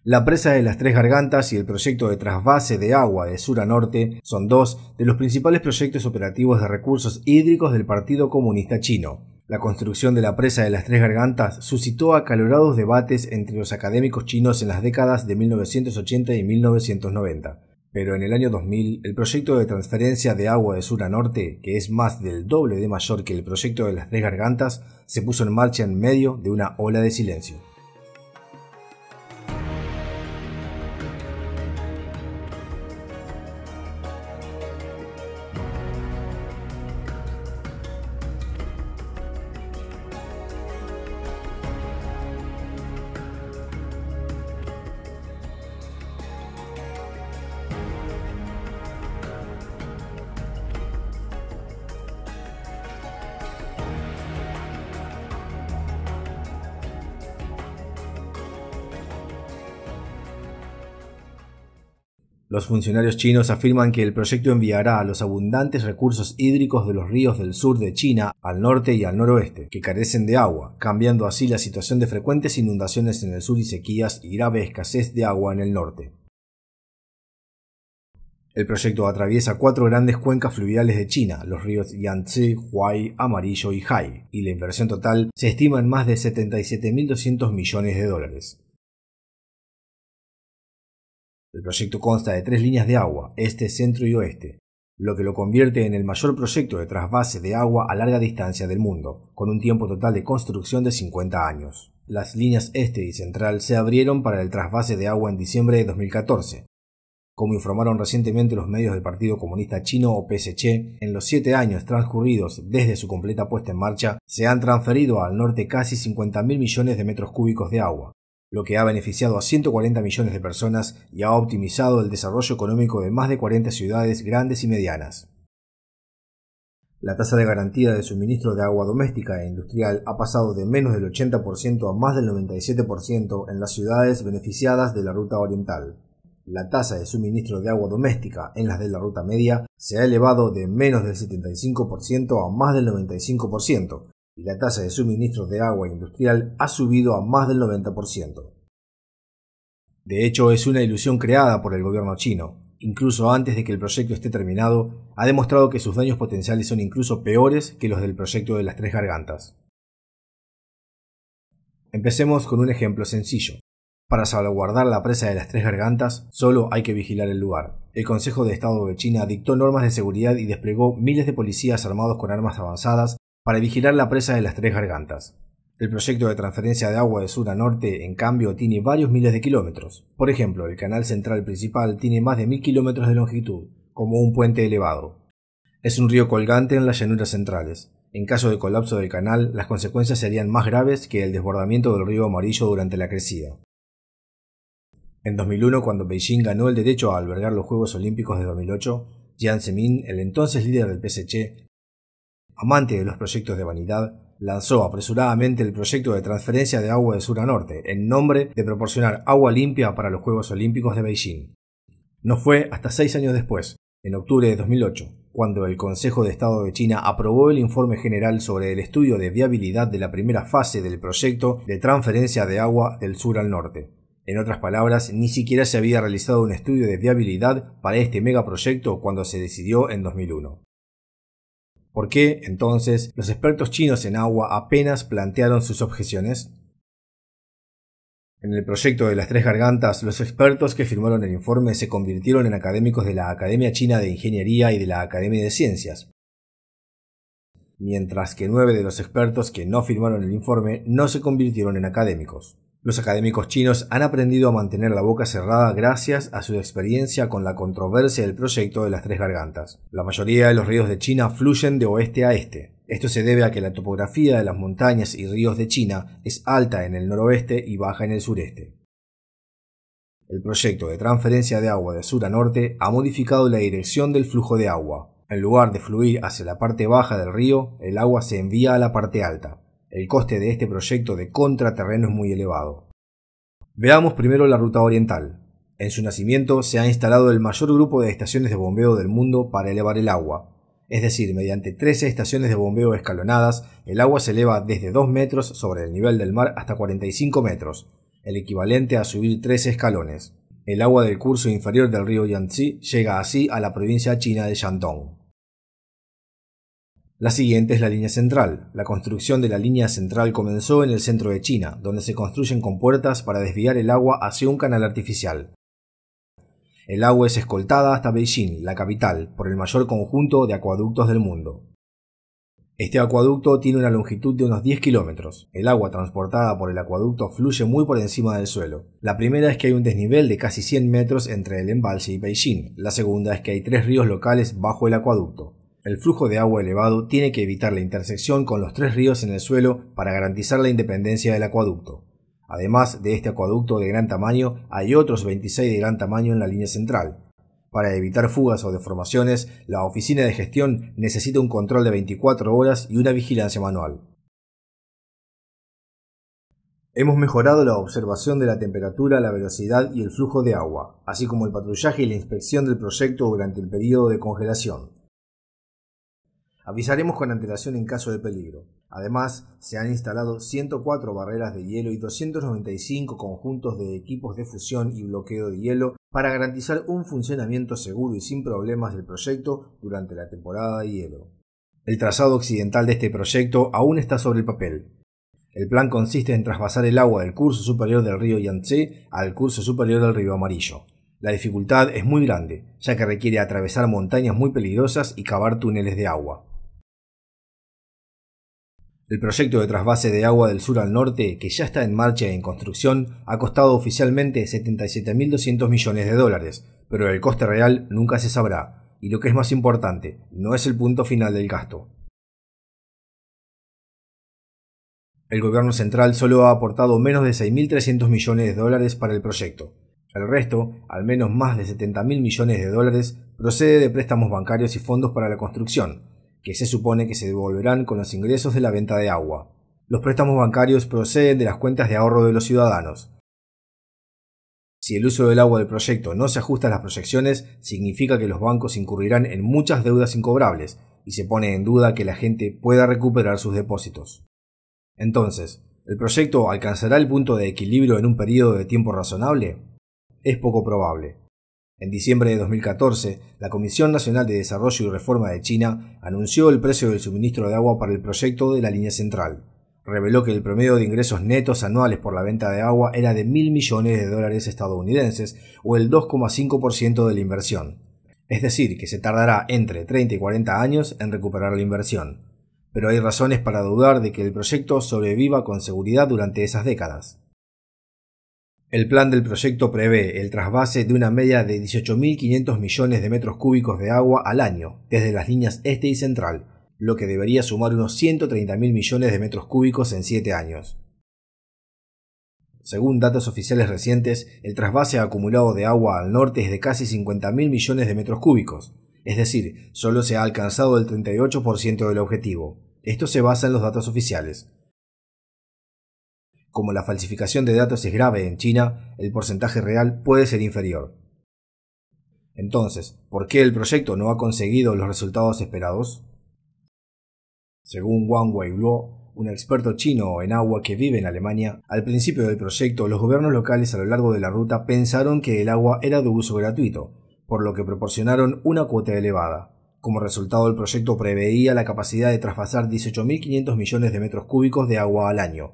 La presa de las Tres Gargantas y el proyecto de trasvase de agua de sur a norte son dos de los principales proyectos operativos de recursos hídricos del Partido Comunista Chino. La construcción de la presa de las Tres Gargantas suscitó acalorados debates entre los académicos chinos en las décadas de 1980 y 1990. Pero en el año 2000, el proyecto de transferencia de agua de sur a norte, que es más del doble de mayor que el proyecto de las Tres Gargantas, se puso en marcha en medio de una ola de silencio. Los funcionarios chinos afirman que el proyecto enviará los abundantes recursos hídricos de los ríos del sur de China al norte y al noroeste, que carecen de agua, cambiando así la situación de frecuentes inundaciones en el sur y sequías y grave escasez de agua en el norte. El proyecto atraviesa 4 grandes cuencas fluviales de China, los ríos Yangtze, Huai, Amarillo y Hai, y la inversión total se estima en más de 77.200 millones de dólares. El proyecto consta de 3 líneas de agua, este, centro y oeste, lo que lo convierte en el mayor proyecto de trasvase de agua a larga distancia del mundo, con un tiempo total de construcción de 50 años. Las líneas este y central se abrieron para el trasvase de agua en diciembre de 2014. Como informaron recientemente los medios del Partido Comunista Chino o PSC, en los 7 años transcurridos desde su completa puesta en marcha, se han transferido al norte casi 50.000 millones de metros cúbicos de agua, lo que ha beneficiado a 140 millones de personas y ha optimizado el desarrollo económico de más de 40 ciudades grandes y medianas. La tasa de garantía de suministro de agua doméstica e industrial ha pasado de menos del 80% a más del 97% en las ciudades beneficiadas de la Ruta Oriental. La tasa de suministro de agua doméstica en las de la Ruta Media se ha elevado de menos del 75% a más del 95%, y la tasa de suministro de agua industrial ha subido a más del 90%. De hecho, es una ilusión creada por el gobierno chino. Incluso antes de que el proyecto esté terminado, ha demostrado que sus daños potenciales son incluso peores que los del proyecto de las Tres Gargantas. Empecemos con un ejemplo sencillo. Para salvaguardar la presa de las Tres Gargantas, solo hay que vigilar el lugar. El Consejo de Estado de China dictó normas de seguridad y desplegó miles de policías armados con armas avanzadas para vigilar la presa de las Tres Gargantas. El proyecto de transferencia de agua de sur a norte, en cambio, tiene varios miles de kilómetros. Por ejemplo, el canal central principal tiene más de 1000 kilómetros de longitud, como un puente elevado. Es un río colgante en las llanuras centrales. En caso de colapso del canal, las consecuencias serían más graves que el desbordamiento del río Amarillo durante la crecida. En 2001, cuando Beijing ganó el derecho a albergar los Juegos Olímpicos de 2008, Jiang Zemin, el entonces líder del PSC, amante de los proyectos de vanidad, lanzó apresuradamente el proyecto de transferencia de agua de sur a norte, en nombre de proporcionar agua limpia para los Juegos Olímpicos de Beijing. No fue hasta 6 años después, en octubre de 2008, cuando el Consejo de Estado de China aprobó el informe general sobre el estudio de viabilidad de la primera fase del proyecto de transferencia de agua del sur al norte. En otras palabras, ni siquiera se había realizado un estudio de viabilidad para este megaproyecto cuando se decidió en 2001. ¿Por qué, entonces, los expertos chinos en agua apenas plantearon sus objeciones? En el proyecto de las Tres Gargantas, los expertos que firmaron el informe se convirtieron en académicos de la Academia China de Ingeniería y de la Academia de Ciencias, mientras que 9 de los expertos que no firmaron el informe no se convirtieron en académicos. Los académicos chinos han aprendido a mantener la boca cerrada gracias a su experiencia con la controversia del proyecto de las Tres Gargantas. La mayoría de los ríos de China fluyen de oeste a este. Esto se debe a que la topografía de las montañas y ríos de China es alta en el noroeste y baja en el sureste. El proyecto de transferencia de agua de sur a norte ha modificado la dirección del flujo de agua. En lugar de fluir hacia la parte baja del río, el agua se envía a la parte alta. El coste de este proyecto de contraterreno es muy elevado. Veamos primero la Ruta Oriental. En su nacimiento se ha instalado el mayor grupo de estaciones de bombeo del mundo para elevar el agua. Es decir, mediante 13 estaciones de bombeo escalonadas, el agua se eleva desde 2 metros sobre el nivel del mar hasta 45 metros. el equivalente a subir 13 escalones. El agua del curso inferior del río Yangtze llega así a la provincia china de Shandong. La siguiente es la línea central. La construcción de la línea central comenzó en el centro de China, donde se construyen compuertas para desviar el agua hacia un canal artificial. El agua es escoltada hasta Beijing, la capital, por el mayor conjunto de acueductos del mundo. Este acueducto tiene una longitud de unos 10 kilómetros. El agua transportada por el acueducto fluye muy por encima del suelo. La primera es que hay un desnivel de casi 100 metros entre el embalse y Beijing. La segunda es que hay 3 ríos locales bajo el acueducto. El flujo de agua elevado tiene que evitar la intersección con los 3 ríos en el suelo para garantizar la independencia del acueducto. Además de este acueducto de gran tamaño, hay otros 26 de gran tamaño en la línea central. Para evitar fugas o deformaciones, la oficina de gestión necesita un control de 24 horas y una vigilancia manual. Hemos mejorado la observación de la temperatura, la velocidad y el flujo de agua, así como el patrullaje y la inspección del proyecto durante el periodo de congelación. Avisaremos con antelación en caso de peligro. Además, se han instalado 104 barreras de hielo y 295 conjuntos de equipos de fusión y bloqueo de hielo para garantizar un funcionamiento seguro y sin problemas del proyecto durante la temporada de hielo. El trazado occidental de este proyecto aún está sobre el papel. El plan consiste en trasvasar el agua del curso superior del río Yangtze al curso superior del río Amarillo. La dificultad es muy grande, ya que requiere atravesar montañas muy peligrosas y cavar túneles de agua. El proyecto de trasvase de agua del sur al norte, que ya está en marcha y en construcción, ha costado oficialmente 77.200 millones de dólares, pero el coste real nunca se sabrá, y lo que es más importante, no es el punto final del gasto. El gobierno central solo ha aportado menos de 6.300 millones de dólares para el proyecto. El resto, al menos más de 70.000 millones de dólares, procede de préstamos bancarios y fondos para la construcción, que se supone que se devolverán con los ingresos de la venta de agua. Los préstamos bancarios proceden de las cuentas de ahorro de los ciudadanos. Si el uso del agua del proyecto no se ajusta a las proyecciones, significa que los bancos incurrirán en muchas deudas incobrables y se pone en duda que la gente pueda recuperar sus depósitos. Entonces, ¿el proyecto alcanzará el punto de equilibrio en un periodo de tiempo razonable? Es poco probable. En diciembre de 2014, la Comisión Nacional de Desarrollo y Reforma de China anunció el precio del suministro de agua para el proyecto de la línea central. Reveló que el promedio de ingresos netos anuales por la venta de agua era de 1.000 millones de dólares estadounidenses o el 2,5% de la inversión. Es decir, que se tardará entre 30 y 40 años en recuperar la inversión. Pero hay razones para dudar de que el proyecto sobreviva con seguridad durante esas décadas. El plan del proyecto prevé el trasvase de una media de 18.500 millones de metros cúbicos de agua al año, desde las líneas este y central, lo que debería sumar unos 130.000 millones de metros cúbicos en 7 años. Según datos oficiales recientes, el trasvase acumulado de agua al norte es de casi 50.000 millones de metros cúbicos, es decir, solo se ha alcanzado el 38% del objetivo. Esto se basa en los datos oficiales. Como la falsificación de datos es grave en China, el porcentaje real puede ser inferior. Entonces, ¿por qué el proyecto no ha conseguido los resultados esperados? Según Wang Weiluo, un experto chino en agua que vive en Alemania, al principio del proyecto los gobiernos locales a lo largo de la ruta pensaron que el agua era de uso gratuito, por lo que proporcionaron una cuota elevada. Como resultado, el proyecto preveía la capacidad de trasvasar 18.500 millones de metros cúbicos de agua al año.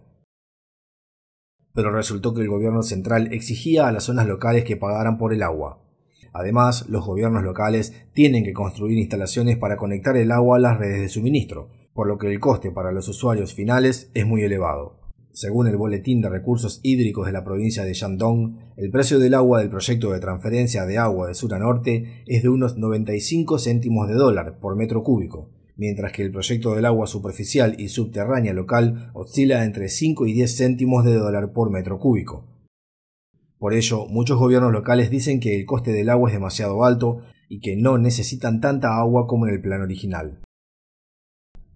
Pero resultó que el gobierno central exigía a las zonas locales que pagaran por el agua. Además, los gobiernos locales tienen que construir instalaciones para conectar el agua a las redes de suministro, por lo que el coste para los usuarios finales es muy elevado. Según el Boletín de Recursos Hídricos de la provincia de Shandong, el precio del agua del proyecto de transferencia de agua de sur a norte es de unos 95 céntimos de dólar por metro cúbico, mientras que el proyecto del agua superficial y subterránea local oscila entre 5 y 10 céntimos de dólar por metro cúbico. Por ello, muchos gobiernos locales dicen que el coste del agua es demasiado alto y que no necesitan tanta agua como en el plan original.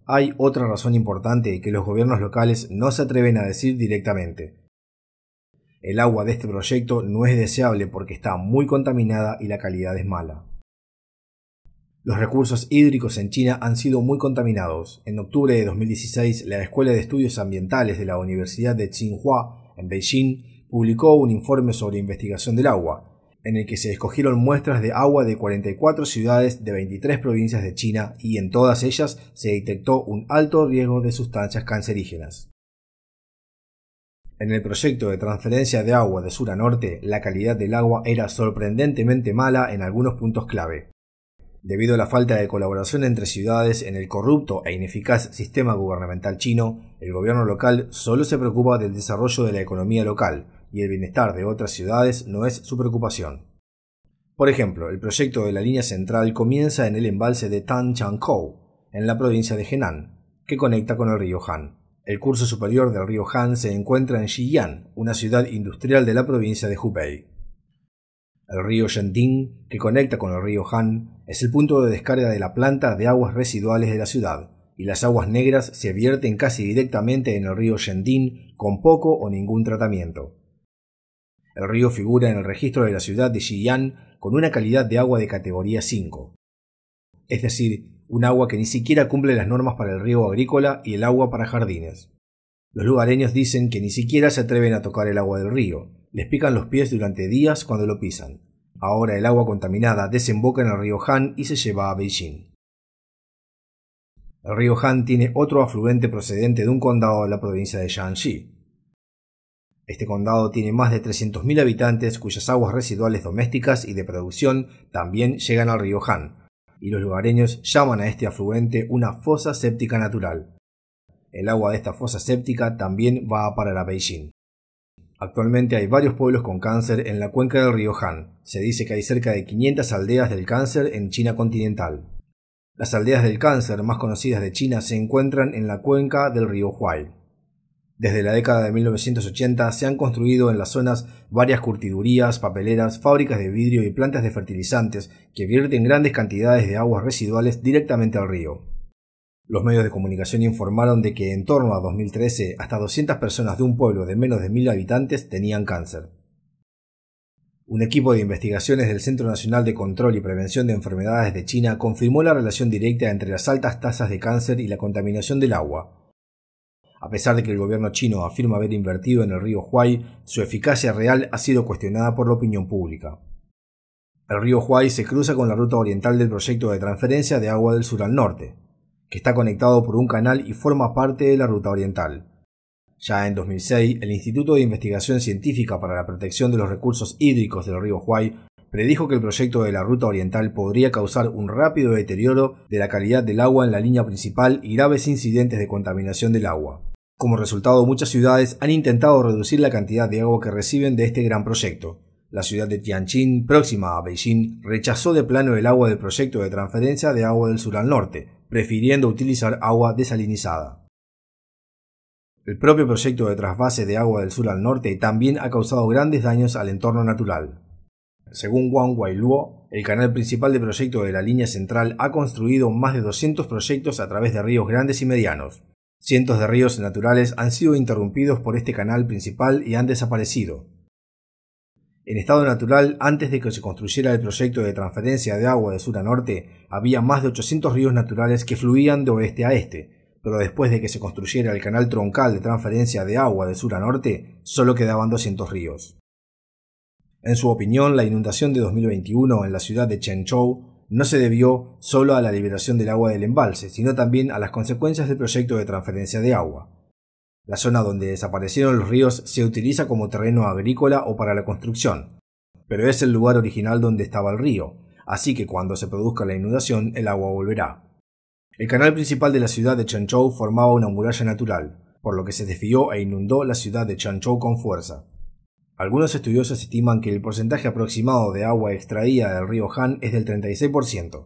Hay otra razón importante que los gobiernos locales no se atreven a decir directamente. El agua de este proyecto no es deseable porque está muy contaminada y la calidad es mala. Los recursos hídricos en China han sido muy contaminados. En octubre de 2016, la Escuela de Estudios Ambientales de la Universidad de Tsinghua, en Beijing, publicó un informe sobre investigación del agua, en el que se escogieron muestras de agua de 44 ciudades de 23 provincias de China y en todas ellas se detectó un alto riesgo de sustancias cancerígenas. En el proyecto de transferencia de agua de sur a norte, la calidad del agua era sorprendentemente mala en algunos puntos clave. Debido a la falta de colaboración entre ciudades en el corrupto e ineficaz sistema gubernamental chino, el gobierno local solo se preocupa del desarrollo de la economía local, y el bienestar de otras ciudades no es su preocupación. Por ejemplo, el proyecto de la línea central comienza en el embalse de Tangchangkou, en la provincia de Henan, que conecta con el río Han. El curso superior del río Han se encuentra en Xi'an, una ciudad industrial de la provincia de Hubei. El río Yending, que conecta con el río Han, es el punto de descarga de la planta de aguas residuales de la ciudad, y las aguas negras se vierten casi directamente en el río Yending con poco o ningún tratamiento. El río figura en el registro de la ciudad de Xi'an con una calidad de agua de categoría 5, es decir, un agua que ni siquiera cumple las normas para el riego agrícola y el agua para jardines. Los lugareños dicen que ni siquiera se atreven a tocar el agua del río, les pican los pies durante días cuando lo pisan. Ahora el agua contaminada desemboca en el río Han y se lleva a Beijing. El río Han tiene otro afluente procedente de un condado de la provincia de Jiangxi. Este condado tiene más de 300.000 habitantes cuyas aguas residuales domésticas y de producción también llegan al río Han, y los lugareños llaman a este afluente una fosa séptica natural. El agua de esta fosa séptica también va a parar a Beijing. Actualmente hay varios pueblos con cáncer en la cuenca del río Han. Se dice que hay cerca de 500 aldeas del cáncer en China continental. Las aldeas del cáncer más conocidas de China se encuentran en la cuenca del río Huai. Desde la década de 1980 se han construido en las zonas varias curtidurías, papeleras, fábricas de vidrio y plantas de fertilizantes que vierten grandes cantidades de aguas residuales directamente al río. Los medios de comunicación informaron de que en torno a 2013 hasta 200 personas de un pueblo de menos de 1000 habitantes tenían cáncer. Un equipo de investigaciones del Centro Nacional de Control y Prevención de Enfermedades de China confirmó la relación directa entre las altas tasas de cáncer y la contaminación del agua. A pesar de que el gobierno chino afirma haber invertido en el río Huai, su eficacia real ha sido cuestionada por la opinión pública. El río Huai se cruza con la ruta oriental del proyecto de transferencia de agua del sur al norte, que está conectado por un canal y forma parte de la ruta oriental. Ya en 2006, el Instituto de Investigación Científica para la Protección de los Recursos Hídricos del río Huai predijo que el proyecto de la ruta oriental podría causar un rápido deterioro de la calidad del agua en la línea principal y graves incidentes de contaminación del agua. Como resultado, muchas ciudades han intentado reducir la cantidad de agua que reciben de este gran proyecto. La ciudad de Tianjin, próxima a Beijing, rechazó de plano el agua del proyecto de transferencia de agua del sur al norte, prefiriendo utilizar agua desalinizada. El propio proyecto de trasvase de agua del sur al norte también ha causado grandes daños al entorno natural. Según Wang Wailuo, el canal principal del proyecto de la línea central ha construido más de 200 proyectos a través de ríos grandes y medianos. Cientos de ríos naturales han sido interrumpidos por este canal principal y han desaparecido. En estado natural, antes de que se construyera el proyecto de transferencia de agua de sur a norte, había más de 800 ríos naturales que fluían de oeste a este, pero después de que se construyera el canal troncal de transferencia de agua de sur a norte, solo quedaban 200 ríos. En su opinión, la inundación de 2021 en la ciudad de Chenzhou no se debió solo a la liberación del agua del embalse, sino también a las consecuencias del proyecto de transferencia de agua. La zona donde desaparecieron los ríos se utiliza como terreno agrícola o para la construcción, pero es el lugar original donde estaba el río, así que cuando se produzca la inundación el agua volverá. El canal principal de la ciudad de Chenzhou formaba una muralla natural, por lo que se desvió e inundó la ciudad de Chenzhou con fuerza. Algunos estudiosos estiman que el porcentaje aproximado de agua extraída del río Han es del 36%.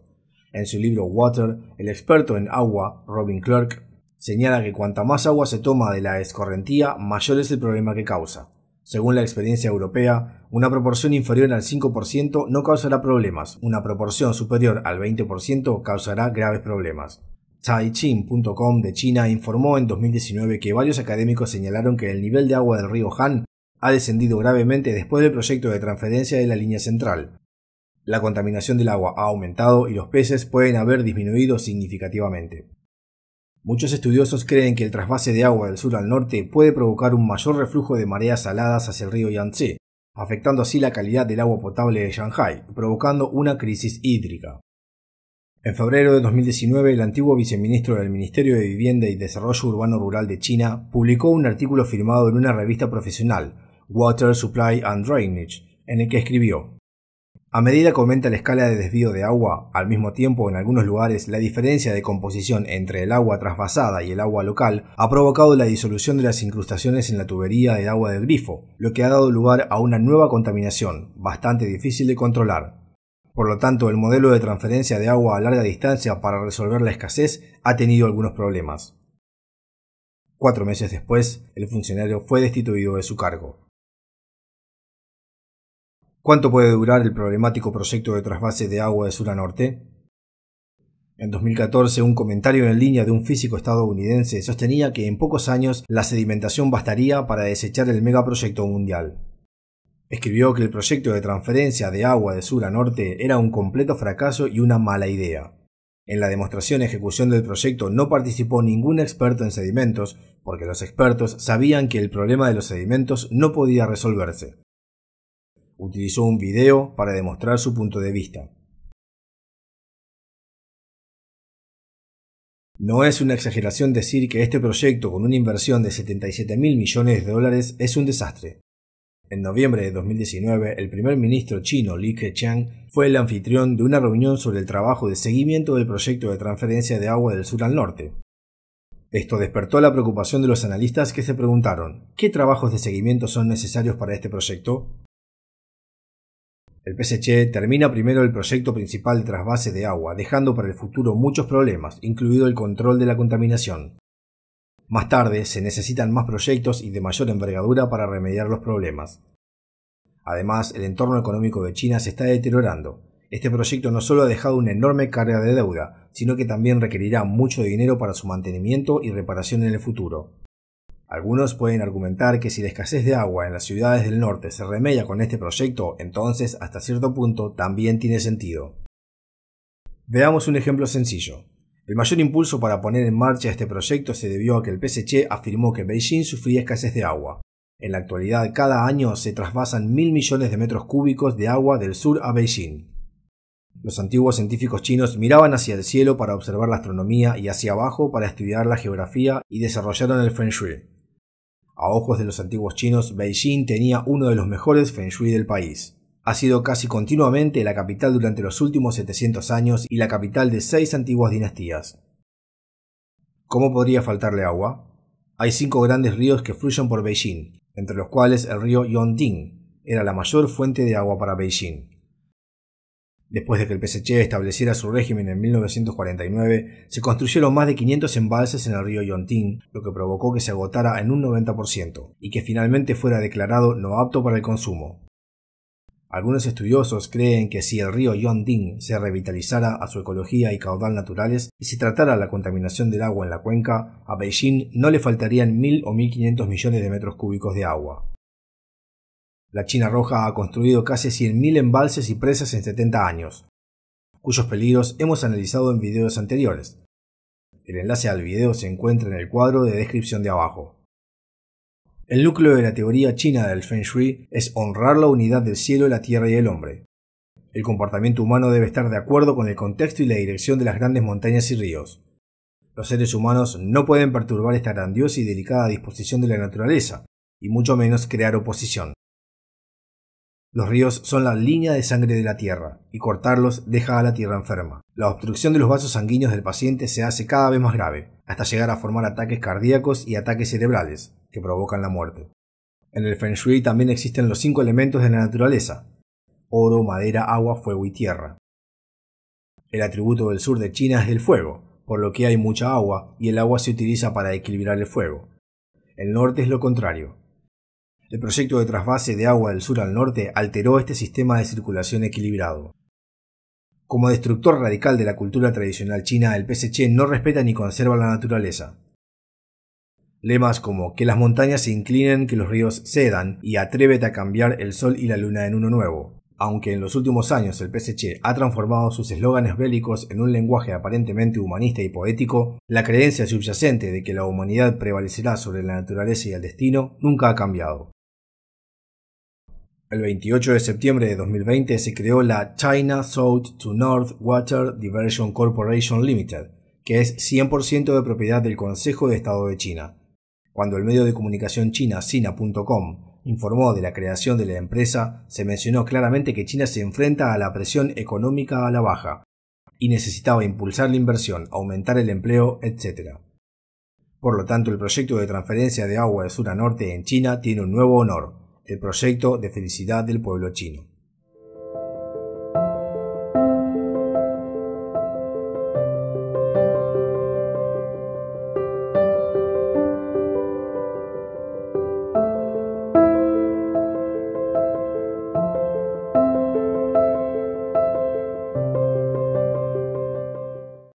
En su libro Water, el experto en agua, Robin Clark, señala que cuanta más agua se toma de la escorrentía, mayor es el problema que causa. Según la experiencia europea, una proporción inferior al 5% no causará problemas, una proporción superior al 20% causará graves problemas. Caixin.com de China informó en 2019 que varios académicos señalaron que el nivel de agua del río Han ha descendido gravemente después del proyecto de transferencia de la línea central. La contaminación del agua ha aumentado y los peces pueden haber disminuido significativamente. Muchos estudiosos creen que el trasvase de agua del sur al norte puede provocar un mayor reflujo de mareas saladas hacia el río Yangtze, afectando así la calidad del agua potable de Shanghái, provocando una crisis hídrica. En febrero de 2019, el antiguo viceministro del Ministerio de Vivienda y Desarrollo Urbano Rural de China publicó un artículo firmado en una revista profesional, Water Supply and Drainage, en el que escribió: a medida que aumenta la escala de desvío de agua, al mismo tiempo en algunos lugares la diferencia de composición entre el agua trasvasada y el agua local ha provocado la disolución de las incrustaciones en la tubería del agua del grifo, lo que ha dado lugar a una nueva contaminación, bastante difícil de controlar. Por lo tanto, el modelo de transferencia de agua a larga distancia para resolver la escasez ha tenido algunos problemas. 4 meses después, el funcionario fue destituido de su cargo. ¿Cuánto puede durar el problemático proyecto de trasvase de agua de sur a norte? En 2014, un comentario en línea de un físico estadounidense sostenía que en pocos años la sedimentación bastaría para desechar el megaproyecto mundial. Escribió que el proyecto de transferencia de agua de sur a norte era un completo fracaso y una mala idea. En la demostración y ejecución del proyecto no participó ningún experto en sedimentos, porque los expertos sabían que el problema de los sedimentos no podía resolverse. Utilizó un video para demostrar su punto de vista. No es una exageración decir que este proyecto, con una inversión de 77.000 millones de dólares, es un desastre. En noviembre de 2019, el primer ministro chino Li Keqiang fue el anfitrión de una reunión sobre el trabajo de seguimiento del proyecto de transferencia de agua del sur al norte. Esto despertó la preocupación de los analistas, que se preguntaron: ¿qué trabajos de seguimiento son necesarios para este proyecto? El PSC termina primero el proyecto principal de trasvase de agua, dejando para el futuro muchos problemas, incluido el control de la contaminación. Más tarde, se necesitan más proyectos y de mayor envergadura para remediar los problemas. Además, el entorno económico de China se está deteriorando. Este proyecto no solo ha dejado una enorme carga de deuda, sino que también requerirá mucho dinero para su mantenimiento y reparación en el futuro. Algunos pueden argumentar que si la escasez de agua en las ciudades del norte se remedia con este proyecto, entonces hasta cierto punto también tiene sentido. Veamos un ejemplo sencillo. El mayor impulso para poner en marcha este proyecto se debió a que el PSC afirmó que Beijing sufría escasez de agua. En la actualidad, cada año se trasvasan 1.000 millones de metros cúbicos de agua del sur a Beijing. Los antiguos científicos chinos miraban hacia el cielo para observar la astronomía y hacia abajo para estudiar la geografía, y desarrollaron el Feng Shui. A ojos de los antiguos chinos, Beijing tenía uno de los mejores Feng Shui del país. Ha sido casi continuamente la capital durante los últimos 700 años y la capital de 6 antiguas dinastías. ¿Cómo podría faltarle agua? Hay 5 grandes ríos que fluyen por Beijing, entre los cuales el río Yongting era la mayor fuente de agua para Beijing. Después de que el PSC estableciera su régimen en 1949, se construyeron más de 500 embalses en el río Yongting, lo que provocó que se agotara en un 90% y que finalmente fuera declarado no apto para el consumo. Algunos estudiosos creen que si el río Yongting se revitalizara a su ecología y caudal naturales y se tratara la contaminación del agua en la cuenca, a Beijing no le faltarían 1.000 o 1.500 millones de metros cúbicos de agua. La China Roja ha construido casi 100.000 embalses y presas en 70 años, cuyos peligros hemos analizado en videos anteriores. El enlace al video se encuentra en el cuadro de descripción de abajo. El núcleo de la teoría china del Feng Shui es honrar la unidad del cielo, la tierra y el hombre. El comportamiento humano debe estar de acuerdo con el contexto y la dirección de las grandes montañas y ríos. Los seres humanos no pueden perturbar esta grandiosa y delicada disposición de la naturaleza, y mucho menos crear oposición. Los ríos son la línea de sangre de la tierra, y cortarlos deja a la tierra enferma. La obstrucción de los vasos sanguíneos del paciente se hace cada vez más grave, hasta llegar a formar ataques cardíacos y ataques cerebrales, que provocan la muerte. En el Feng Shui también existen los 5 elementos de la naturaleza: oro, madera, agua, fuego y tierra. El atributo del sur de China es el fuego, por lo que hay mucha agua, y el agua se utiliza para equilibrar el fuego. El norte es lo contrario. El proyecto de trasvase de agua del sur al norte alteró este sistema de circulación equilibrado. Como destructor radical de la cultura tradicional china, el PSC no respeta ni conserva la naturaleza. Lemas como que las montañas se inclinen, que los ríos cedan y atrévete a cambiar el sol y la luna en uno nuevo Aunque en los últimos años el PSC ha transformado sus eslóganes bélicos en un lenguaje aparentemente humanista y poético, la creencia subyacente de que la humanidad prevalecerá sobre la naturaleza y el destino nunca ha cambiado. El 28 de septiembre de 2020 se creó la China South to North Water Diversion Corporation Limited, que es 100% de propiedad del Consejo de Estado de China. Cuando el medio de comunicación china Sina.com informó de la creación de la empresa, se mencionó claramente que China se enfrenta a la presión económica a la baja y necesitaba impulsar la inversión, aumentar el empleo, etc. Por lo tanto, el proyecto de transferencia de agua de sur a norte en China tiene un nuevo honor: el proyecto de felicidad del pueblo chino.